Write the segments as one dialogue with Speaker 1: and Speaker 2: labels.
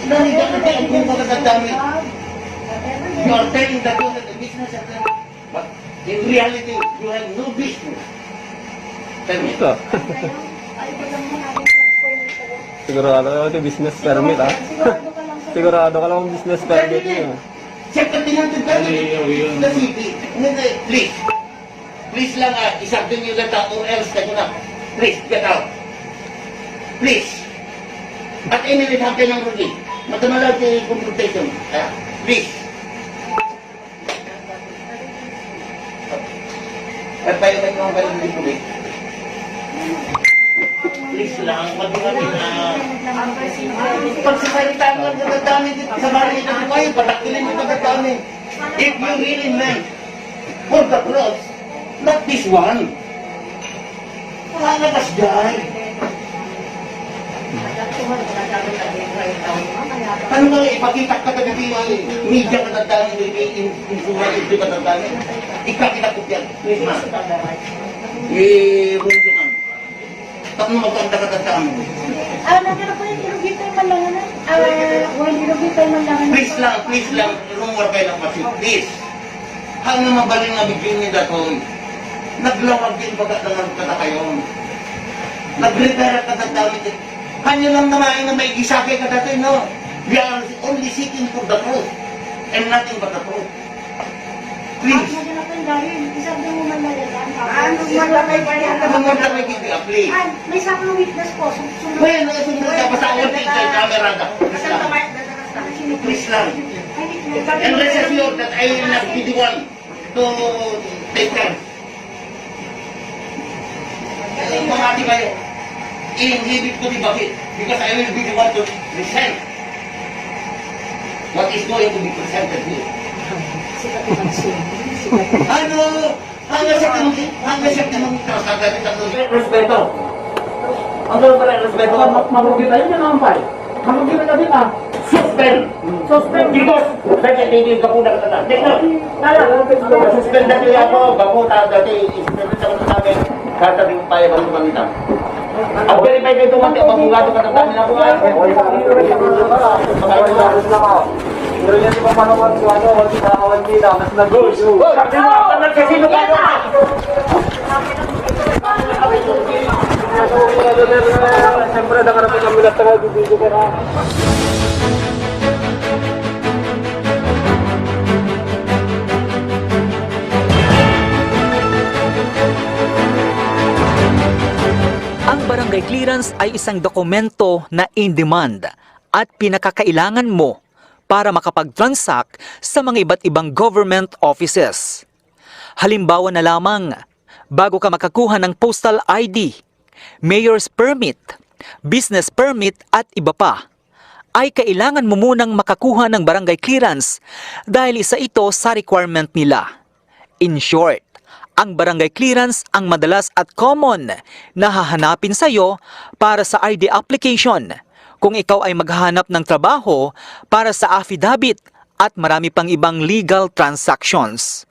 Speaker 1: Nandiyan ka tayo kung magkakadami. You are telling that you have a business at them, but in reality, you have no business. Tell me.
Speaker 2: Ito. Sigurado ka lang business permit, ha? Sigurado ka lang business permit niyo.
Speaker 1: Check the tenanted permit. The city. Please. Please lang, isabdin nyo that or else kayo na. Please, get out. Please. At any rate, hapin ng Rudy. Matamalag yung confrontation. Please. Papayo kayo mga kayo hindi tuloy. Please lang, mag-ingatin na. Pagsasalitaan ka nagdadami dito sa bahay na kayo, patakilin mo nagdadami. If you really meant for the cross, not this one. Wala na kasday. Ano nga, ipakita ka kagabi yung media ka nagdadami, influence ka nagdadami. Ikakita ko yan. Please ma. Rundo ka. Tapos magkanda ka nagdadami.
Speaker 3: Nakita po yung kinugitay man lang na. Kinugitay man lang na.
Speaker 1: Please lang, rumor kayo lang kasi. Please. Hanggang mabaling na bigyan niya datoy. Naglawag din bagat na nagkata kayo. Nag-retire ka nagdami din. Kanya lang naman na may gisakay ka datoy, no? We are only seeking for the truth. And nothing but the truth. Please.
Speaker 3: Isabi mo man lang yan.
Speaker 1: Ano mo na may hindi, please.
Speaker 3: May sakong witness po.
Speaker 1: Well, sumunod ka pa sa audit sa camera ka. Please lang. And rest assured that I will not be the one to take care. Pamati kayo. I-inhibit ko di bakit? Because I will be the one to present what is going to be presented here. Ano? Hanggang sa tinong kasagalit ang respeto. Ang gano'n pala, respeto.
Speaker 4: Mabugi tayo niya naman pa. Mabugi na din ah.
Speaker 1: Suspend.
Speaker 4: Suspend.
Speaker 1: Because, dahil hindi ka po nakatanda. Suspend na kayo ako. Bago dati, suspend sa mga namin. Kata din tayo ba lumamita. Ang verify kayo tumati, mabugado ka ng dami na po ay.
Speaker 4: Pero yan di ba manawag ko ano, wag sa awan nila, mas nag-goals.
Speaker 1: Sabi mo, nagkasino kayo ka!
Speaker 4: Siyempre, nakarapin kami na tagal, bibigyo ka na.
Speaker 5: Ang barangay clearance ay isang dokumento na in demand at pinakakailangan mo para makapag-transact sa mga iba't ibang government offices. Halimbawa na lamang, bago ka makakuha ng postal ID, mayor's permit, business permit at iba pa, ay kailangan mo munang makakuha ng barangay clearance dahil isa ito sa requirement nila. In short, ang barangay clearance ang madalas at common na hahanapin sa iyo para sa ID application kung ikaw ay maghahanap ng trabaho para sa affidavit at marami pang ibang legal transactions.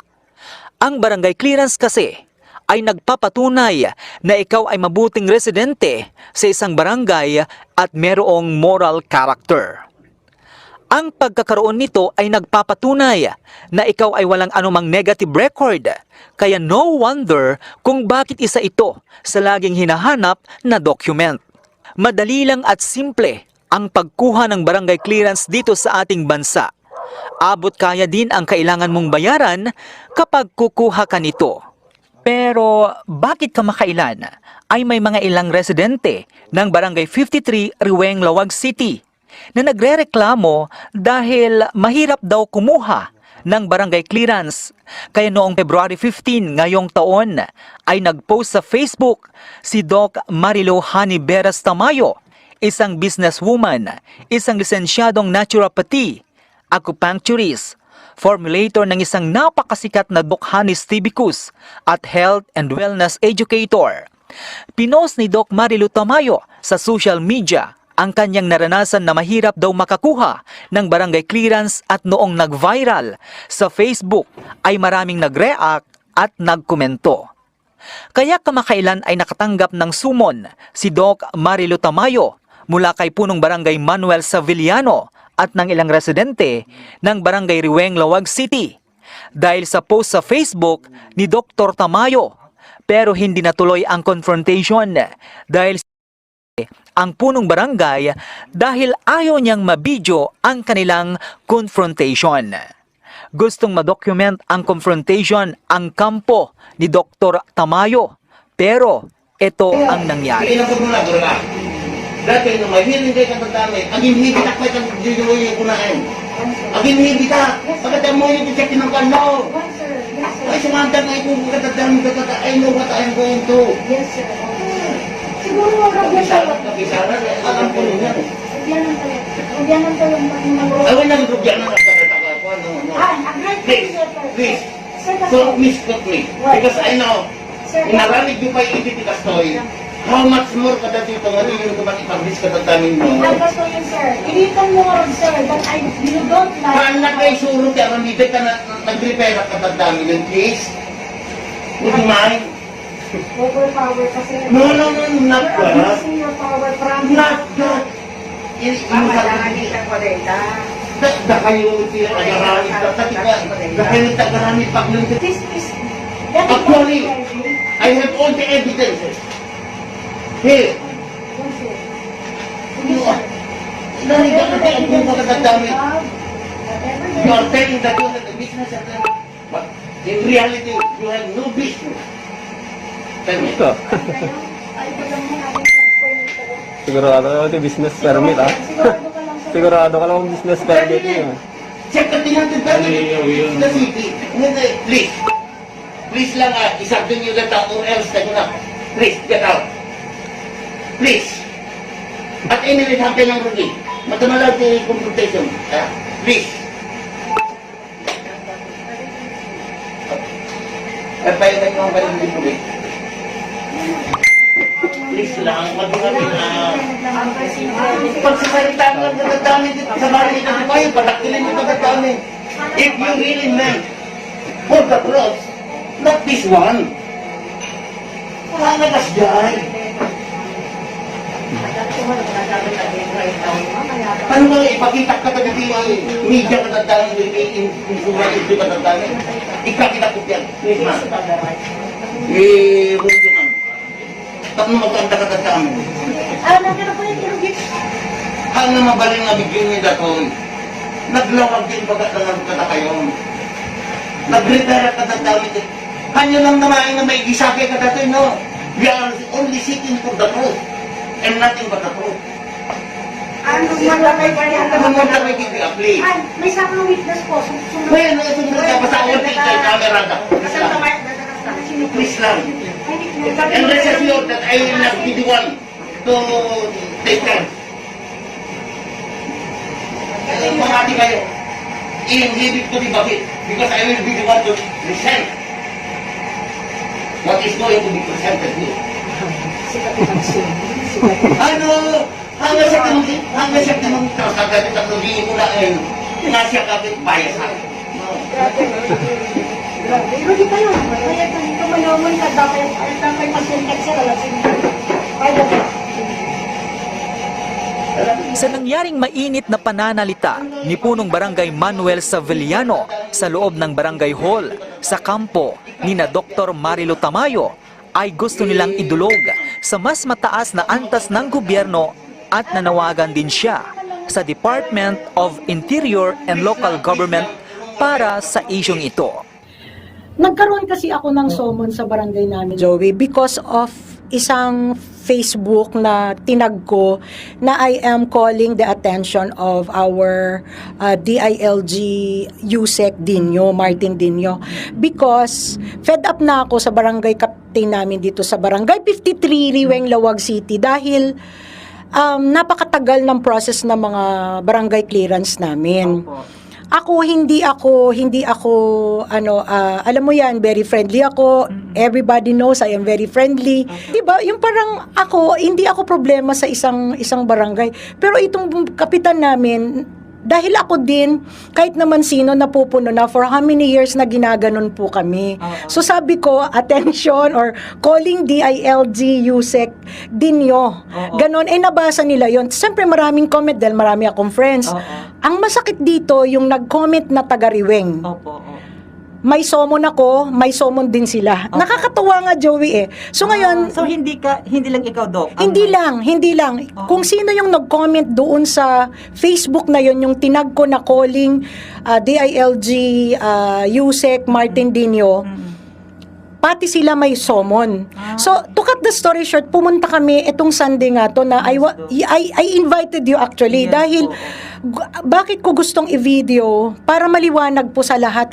Speaker 5: Ang barangay clearance kasi ay nagpapatunay na ikaw ay mabuting residente sa isang barangay at merong moral character. Ang pagkakaroon nito ay nagpapatunay na ikaw ay walang anumang negative record, kaya no wonder kung bakit isa ito sa laging hinahanap na document. Madali lang at simple ang pagkuha ng barangay clearance dito sa ating bansa. Abot kaya din ang kailangan mong bayaran kapag kukuha ka nito. Pero bakit kamakailan ay may mga ilang residente ng Barangay 53 Riweng Lawag City na nagrereklamo dahil mahirap daw kumuha ng barangay clearance. Kaya noong February 15 ngayong taon ay nagpost sa Facebook si Doc Marilo Haniberas Tamayo, isang businesswoman, isang lisensyadong naturopathy, acupuncturist, formulator ng isang napakasikat na Doc Hanis Tibicus at health and wellness educator. Pinost ni Doc Marilo Tamayo sa social media ang kanyang naranasan na mahirap daw makakuha ng barangay clearance at noong nag-viral sa Facebook ay maraming nag-react at nagkomento. Kaya kamakailan ay nakatanggap ng sumon si Doc Marilo Tamayo mula kay punong barangay Manuel Savillano at ng ilang residente ng barangay Riweng, Lawag City dahil sa post sa Facebook ni Dr. Tamayo. Pero hindi natuloy ang confrontation dahil ang punong barangay dahil ayaw niyang mabidyo ang kanilang confrontation. Gustong madocument ang confrontation ang kampo ni Dr. Tamayo, pero ito ang nangyari.
Speaker 1: Pinapag mo na, Dora. Dati nung may hindi ka tatamit, aging hindi ka may kang yung kunain. Aging hindi ka, pagkatang mo yung check ng kano.
Speaker 3: Yes, sir. Yes, sir.
Speaker 1: Ay, sumanda nga ito, katadami ka, I know what I'm going to.
Speaker 3: Yes, sir. Siguro wag yan tayo.
Speaker 1: Kapisaran, alam ko rin yan.
Speaker 3: Ugyanan tayo. Ugyanan tayo yung
Speaker 1: Ay, wala nang drugyan na nagkakataka ko, no.
Speaker 3: agree.
Speaker 1: Please, please,
Speaker 3: Sir,
Speaker 1: don't misquote me. Because I know,
Speaker 3: Sir,
Speaker 1: naranig nyo pa yung ititikastoy, how much more kada dito nga rin yung kumakipag-bis katatamin mo.
Speaker 3: Ay, gusto yun, sir. Ilitan mo nga rin, sir, that you don't like...
Speaker 1: Kaan na kayo suro kaya ramibig ka na nag-prepare at katatamin yun, please? Would you mind?
Speaker 3: Overpower kasi.
Speaker 1: No, not
Speaker 3: You're
Speaker 1: that.
Speaker 3: abusing your power from...
Speaker 1: Not that. Da kayo tinagarami ka, da kayo tagarami paglungkot.
Speaker 3: This is... That is
Speaker 1: Actually,
Speaker 3: what I'm saying.
Speaker 1: I have all the evidences. Here,
Speaker 3: Yes, sir. Sige, sir.
Speaker 1: narinig ka na kung makakadami.
Speaker 3: Whatever
Speaker 1: You are telling that you have a business at them, but in reality, you have no business. Tell me.
Speaker 2: Ito.
Speaker 3: Ay, walang mo natin sa
Speaker 2: Sigurado ka lang business permit ah.
Speaker 3: Sigurado ka lang, sir.
Speaker 2: Sigurado ka lang business permit niya.
Speaker 1: Check the tinatid ka in the city. Hindi, please. Please lang isabdin nyo that out or else tayo na. Please, get out. Please. At inilid hanggang ng rugi. Matamalag yung confrontation. Please. At tayo tayo mga balik ng rugi. Please lang, magmamit na. Pagsasalita ka ng katatamin dito sa bali na kayo, palakilin mo katatamin. If you really meant for the cross, not this one. Wala na kasday. Ano nga, ipakita ka tagadi ang media katatamin, influence ito katatamin. Ikakita ko yan. Please man. Mundo man. Tapos magkanta katatamin.
Speaker 3: Nandiyan po yung kirugit.
Speaker 1: Ang namabaling na bigyan niya datoy, naglawag din bagat ng katakayon. Nag-retire ka datoy. Kanyo lang naman na may gisake ka datoy, no? We are only seeking for the truth and nothing but the truth.
Speaker 3: Ano malamay ka niya?
Speaker 1: Ano mo na may give-up-play?
Speaker 3: Ay, may sakang witness po.
Speaker 1: Ngayon, sumunod ka pa sa audit kay camera ka. Please lang. And rest assured that I will not be the one to take them. Pangati kayo, i-inhibit ko di bakit? Because I will be the one to present what is going to be presented here. Ano? Hanggang sa kinong kagalit ang lugiin mo na ngayon, nasa kapit bias ako.
Speaker 3: Grabe kayo. Kaya kung kumalaman ka, dapat mag-contact sila.
Speaker 5: Sa nangyaring mainit na pananalita ni punong barangay Manuel Savillano sa loob ng barangay hall sa kampo ni na Dr. Marilo Tamayo, ay gusto nilang idulog sa mas mataas na antas ng gobyerno at nanawagan din siya sa Department of Interior and Local Government para sa isyong ito.
Speaker 6: Nagkaroon kasi ako ng summon sa barangay namin, Joey, because of isang Facebook na tinag ko na I am calling the attention of our DILG Yusek Dinyo, Martin Dinyo, because fed up na ako sa barangay captain namin dito sa barangay 53, Riweng, Lawag City, dahil napakatagal ng process ng mga barangay clearance namin. Hindi ako alam mo yan, very friendly ako. Everybody knows I am very friendly. 'Di ba? Yung parang hindi ako problema sa isang barangay. Pero itong kapitan namin, dahil ako din, kahit naman sino napupuno na for how many years na ginaganon po kami. So sabi ko, attention or calling DILG, USEC, dinyo. Ganon, nabasa nila yon. Siyempre maraming comment dahil marami akong friends. Ang masakit dito, yung nag-comment na taga-Riweng. May summon ako, may summon din sila. Nakakatuwa nga, Joey eh. So ngayon,
Speaker 7: So hindi lang ikaw, Doc?
Speaker 6: hindi lang. Kung sino yung nag-comment doon sa Facebook na yon, yung tinag ko na calling DILG, USEC, Martin Dinyo, pati sila may summon. So, to cut the story short, pumunta kami itong Sunday nga to na I invited you actually dahil bakit ko gustong i-video para maliwanag po sa lahat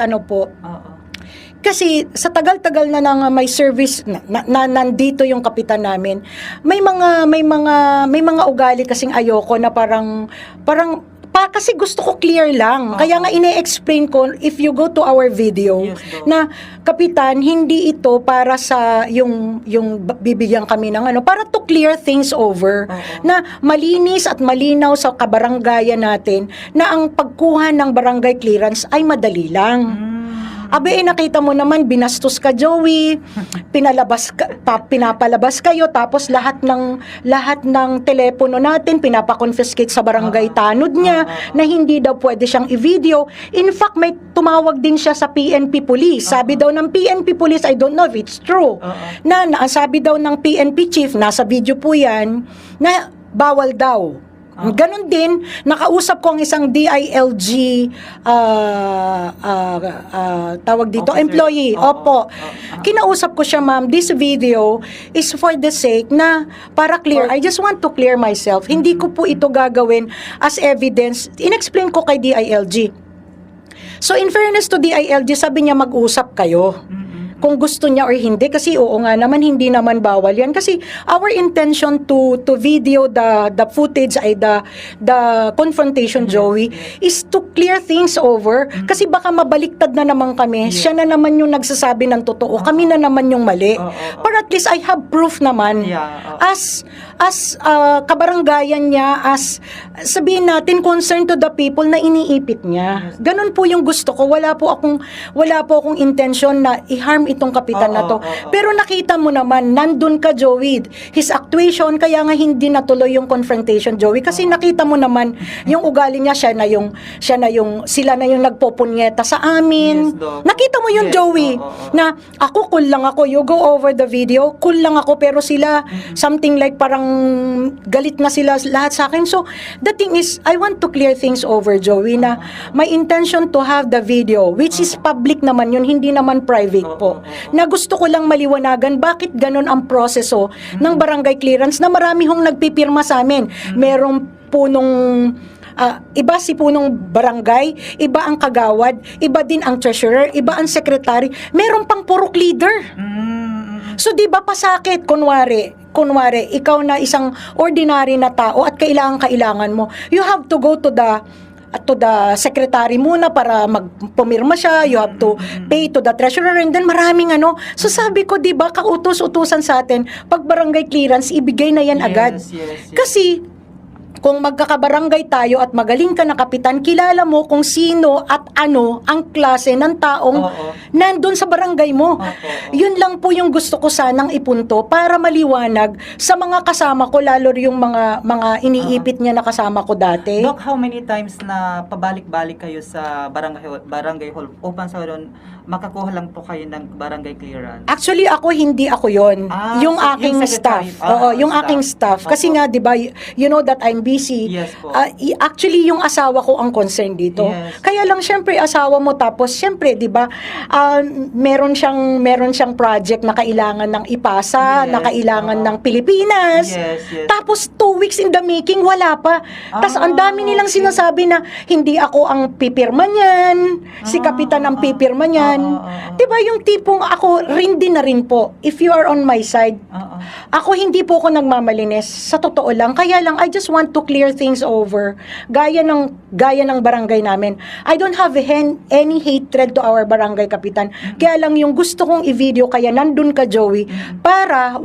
Speaker 6: kasi sa tagal-tagal na nang may service na nandito yung kapitan namin, may mga ugali kasing ayoko na parang kasi gusto ko clear lang. Kaya nga ine-explain ko, if you go to our video, na kapitan, hindi ito para sa yung bibigyan kami ng para to clear things over. Na malinis at malinaw sa kabaranggayan natin na ang pagkuha ng barangay clearance ay madali lang. Abe, nakita mo naman, binastos ka, Joey, pinapalabas kayo, tapos lahat ng telepono natin, pinapakonfiscate sa barangay tanod niya, na hindi daw pwede siyang i-video. In fact, may tumawag din siya sa PNP Police. Sabi daw ng PNP Police, I don't know if it's true, na sabi daw ng PNP Chief, nasa video po yan, na bawal daw. Ganon din, nakausap ko ang isang DILG tawag dito, employee. Opo. Kinausap ko siya, ma'am, this video is for the sake na para clear. I just want to clear myself. Hindi ko po ito gagawin as evidence. Inexplain ko kay DILG. So in fairness to DILG, sabi niya mag-usap kayo. Kung gusto niya or hindi, kasi oo nga naman, hindi naman bawal yan, kasi our intention to video the footage ay the confrontation, Joey, is to clear things over, kasi baka mabaliktad na naman kami, siya na naman yung nagsasabi ng totoo, kami na naman yung mali, but at least I have proof naman, as kabaranggayan niya, as sabihin natin, concern to the people na iniipit niya. Ganun po yung gusto ko. Wala po akong intention na i-harm itong kapitan na to. Pero nakita mo naman, nandun ka, Joey. His actuation, kaya nga hindi natuloy yung confrontation, Joey. Kasi nakita mo naman, yung ugali niya, sila na yung nagpopunyeta sa amin. Nakita mo yung Joey, na ako, cool lang ako. You go over the video, cool lang ako, pero sila, something like parang galit na sila lahat sa akin. So, the thing is, I want to clear things over, Joey, na my intention to have the video, which is public naman yun, hindi naman private po. Na gusto ko lang maliwanagan bakit ganun ang proseso ng barangay clearance na marami hong nagpipirma sa amin. Merong punong iba si punong barangay, iba ang kagawad, iba din ang treasurer, iba ang secretary, meron pang purok leader. So di ba pasakit kunwari ikaw na isang ordinary na tao at kailangan mo, you have to go to the secretary muna para magpumirma siya, you have to pay to the treasurer, and then maraming So sabi ko, di ba, kautos-utusan sa atin, pag barangay clearance, ibigay na yan agad. Kasi, kung magkakabarangay tayo at magaling ka na kapitan, kilala mo kung sino at ano ang klase ng taong nandun sa barangay mo. Yun lang po yung gusto ko sanang ipunto para maliwanag sa mga kasama ko, lalo yung mga iniipit niya na kasama ko dati.
Speaker 7: Doc, how many times na pabalik-balik kayo sa barangay hall upang sa ron makakuha lang po kayo ng barangay clearance?
Speaker 6: Actually, hindi ako yon. Yung aking staff. Yung aking staff. Kasi nga, di ba, you know that I'm busy.
Speaker 7: Yes po.
Speaker 6: Actually, yung asawa ko ang concern dito.
Speaker 7: Yes.
Speaker 6: Kaya lang, syempre, asawa mo, tapos, syempre, di ba, meron siyang project na kailangan ng ipasa, na kailangan ng Pilipinas. Tapos, 2 weeks in the making, wala pa. Tapos, ang dami nilang sinasabi na, hindi ako ang pipirma niyan, si kapitan ang pipirma niyan. Diba yung tipong ako rin din na rin po, if you are on my side, ako hindi po ako nagmamalinis, sa totoo lang, kaya lang I just want to clear things over, gaya ng barangay namin. I don't have any hatred to our barangay kapitan. Kaya lang yung gusto kong i-video, kaya nandun ka, Joey, para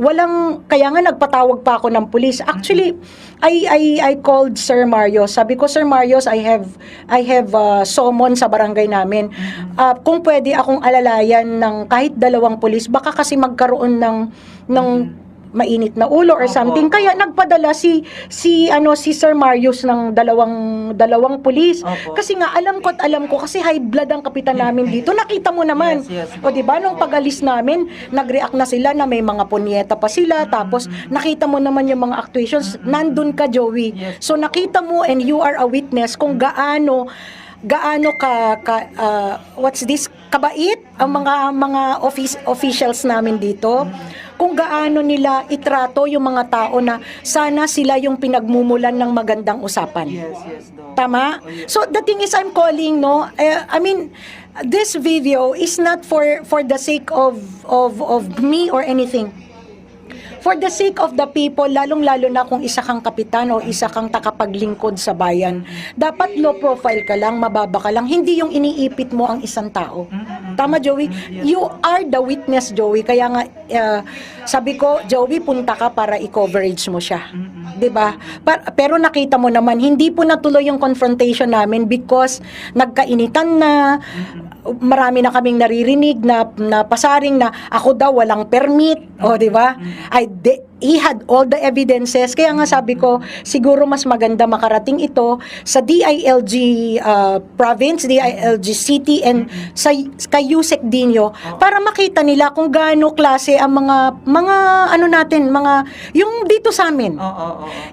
Speaker 6: kaya nga nagpatawag pa ako ng pulis. Actually, I called Sir Mario. Sabi ko, Sir Mario, I have summon sa barangay namin. Kung pwede akong alalayan ng kahit 2 pulis, baka kasi magkaroon ng mainit na ulo or something. Kaya nagpadala si Sir Marius ng dalawang pulis. Kasi nga alam ko kasi high blood ang kapitan namin dito. Nakita mo naman.
Speaker 7: Yes.
Speaker 6: O di ba nung pag-alis namin, nag-react na sila na may mga punyeta pa sila. Tapos nakita mo naman yung mga actuations. Nandun ka, Joey. So nakita mo and you are a witness kung gaano kabait ang mga officials namin dito, kung gaano nila itrato yung mga tao na sana sila yung pinagmumulan ng magandang usapan.
Speaker 7: Yes, Doc.
Speaker 6: Tama? So the thing is, I'm calling, I mean, this video is not for the sake of me or anything. For the sake of the people, lalong-lalo na kung isa kang kapitan o isa kang takapaglingkod sa bayan, dapat low profile ka lang, mababa ka lang, hindi yung iniipit mo ang isang tao. Tama, Joey? You are the witness, Joey. Kaya nga, sabi ko, Joey, punta ka para i-coverage mo siya. 'Di ba? Pero nakita mo naman, hindi po natuloy yung confrontation namin because nagkainitan na, marami na kaming naririnig na pasaring na ako daw walang permit, o 'di ba? He had all the evidences. Kaya nga sabi ko, siguro mas maganda makarating ito sa DILG province, DILG city, and kay Yusek Dino para makita nila kung gaano klase ang mga ano natin, yung dito sa amin.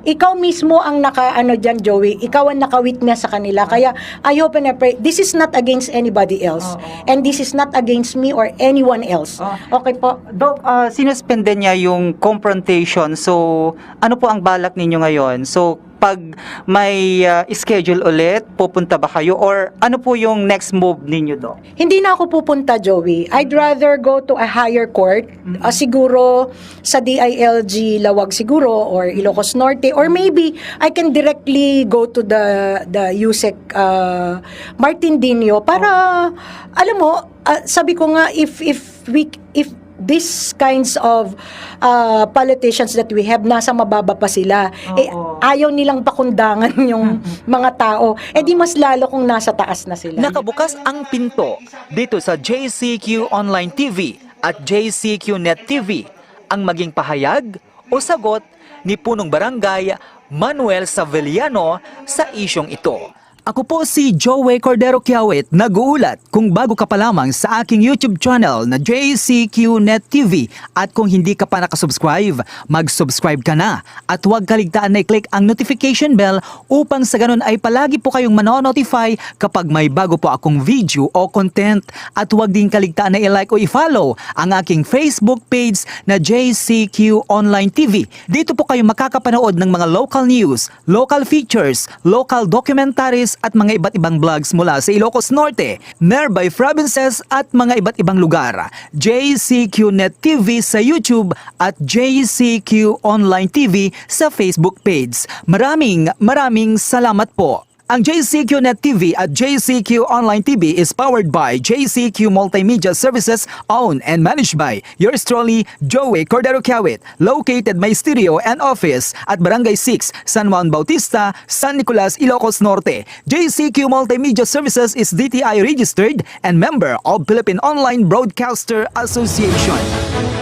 Speaker 6: Ikaw mismo ang diyan, Joey. Ikaw ang naka-witness sa kanila. Kaya I hope and I pray, this is not against anybody else. And this is not against me or anyone else. Okay po?
Speaker 7: Doc, sinuspende niya yung confrontation. So, ano po ang balak ninyo ngayon? So, pag may schedule ulit, pupunta ba kayo? Or ano po yung next move ninyo, Doc?
Speaker 6: Hindi na ako pupunta, Joey. I'd rather go to a higher court. Siguro sa DILG Lawag siguro, or Ilocos Norte, or maybe I can directly go to the Yusek Martin Dino para, alam mo, sabi ko nga, if these kinds of politicians that we have, nasa mababa pa sila. Ayaw nilang pakundangan yung mga tao. Di mas lalo kung nasa taas na sila.
Speaker 5: Nakabukas ang pinto dito sa JCQ Online TV at JCQ Net TV ang maging pahayag o sagot ni Punong Barangay Manuel Saveliano sa isyong ito. Ako po si Joey Cordero Kiawit, nag-uulat. Kung bago ka pa lamang sa aking YouTube channel na JCQ Net TV at kung hindi ka pa nakasubscribe, mag-subscribe ka na at huwag kaligtaan na i-click ang notification bell upang sa ganun ay palagi po kayong manonotify kapag may bago po akong video o content, at huwag din kaligtaan na i-like o i-follow ang aking Facebook page na JCQ Online TV. Dito po kayo makakapanood ng mga local news, local features, local documentaries at mga iba't ibang vlogs mula sa Ilocos Norte, nearby provinces at mga iba't ibang lugar. JCQ Net TV sa YouTube at JCQ Online TV sa Facebook page. Maraming salamat po. Ang JCQ Net TV at JCQ Online TV is powered by JCQ Multimedia Services, owned and managed by yours truly, Joey Cordero Kiawit. Located my studio and office at Barangay 6, San Juan Bautista, San Nicolas, Ilocos Norte. JCQ Multimedia Services is DTI registered and member of Philippine Online Broadcaster Association.